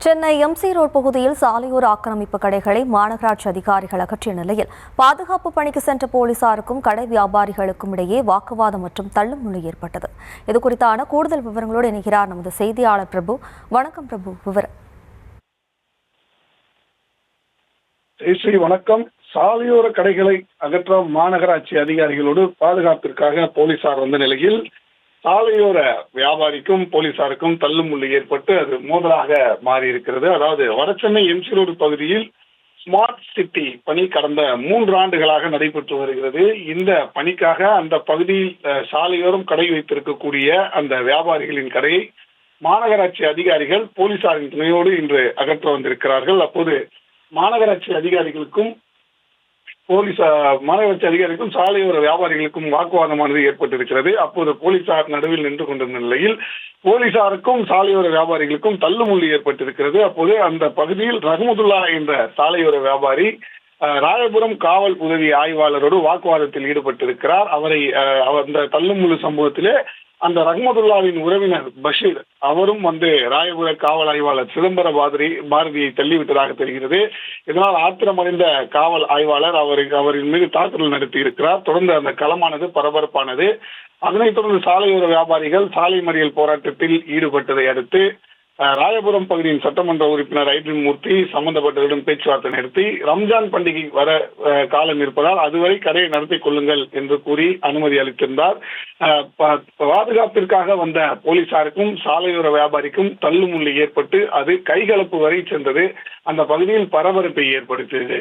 Chennai MC road பகுதியில் சாலையோர ஆக்கிரமிப்பு கடைகளை மாநகராட்சி அதிகாரிகள் அகற்றிய நிலையில் பாதுகாப்பு பணிக்கு சென்ற போலீசாருக்கும் கடை வியாபாரிகளுக்கும் இடையே வாக்குவாதம் மற்றும் தள்ளுமுள்ளு ஏற்பட்டது. இதுகுறித்தான கூடுதல் விவரங்களோடு இணைகிறார் நமது செய்தியாளர் பிரபு. வணக்கம் பிரபு, விவரம். வணக்கம். சாலையோர கடைகளை அகற்ற மாநகராட்சி அதிகாரிகளோடு பாதுகாப்பிற்காக போலீசார் வந்த நிலையில் சாலையோர வியாபாரிக்கும் போலீசாருக்கும் தள்ளுமுள்ளு ஏற்பட்டு அது மோதலாக மாறி இருக்கிறது. அதாவது வடசென்னை எம்சி ரோடு பகுதியில் ஸ்மார்ட் சிட்டி பணி கடந்த 3 ஆண்டுகளாக நடைபெற்று வருகிறது. இந்த பணிக்காக அந்த பகுதியில் சாலையோரம் கடை வைத்திருக்கக்கூடிய அந்த வியாபாரிகளின் கடையை மாநகராட்சி அதிகாரிகள் போலீசாரின் துணையோடு இன்று அகற்ற வந்திருக்கிறார்கள். அப்போது மாநகராட்சி அதிகாரிகளுக்கும் சாலையோர வியாபாரிகளுக்கும் வாக்குவாதமானது ஏற்பட்டிருக்கிறது. அப்போது போலீசார் நடுவில் நின்று கொண்டிருந்த நிலையில் போலீசாருக்கும் சாலையோர வியாபாரிகளுக்கும் தள்ளுமுள்ளு ஏற்பட்டிருக்கிறது. அப்போது அந்த பகுதியில் ரஹ்மதுல்லா என்ற சாலையோர வியாபாரி ராயபுரம் காவல் உதவி ஆய்வாளரோடு வாக்குவாதத்தில் ஈடுபட்டிருக்கிறார். அந்த தள்ளுமுள்ளு சம்பவத்திலே அந்த ரஹ்மதுல்லாவின் உறவினர் பஷீர் அவரும் ராயபுர காவல் ஆய்வாளர் சிதம்பர பாரதியை தள்ளிவிட்டதாக தெரிகிறது. இதனால் ஆத்திரமடைந்த காவல் ஆய்வாளர் அவரின் மீது தாக்குதல் நடத்தி இருக்கிறார். தொடர்ந்து அந்த களமானது பரபரப்பானது. அதனைத் தொடர்ந்து சாலையோர வியாபாரிகள் சாலை மறியல் போராட்டத்தில் ஈடுபட்டதை அடுத்து ராயபுரம் பகுதியின் சட்டமன்ற உறுப்பினர் ஐட்ரின் மூர்த்தி சம்பந்தப்பட்டவரிடம் பேச்சுவார்த்தை நடத்தி ரம்ஜான் பண்டிகை வர காலம் இருப்பதால் அதுவரை கடையை நடத்திக் கொள்ளுங்கள் என்று கூறி அனுமதி அளித்திருந்தார். பாதுகாப்பிற்காக வந்த போலீசாருக்கும் சாலையோர வியாபாரிக்கும் தள்ளுமுள்ளு ஏற்பட்டு அது கைகலப்பு வரை சென்றது. அந்த பகுதியில் பரபரப்பை ஏற்படுத்தியது.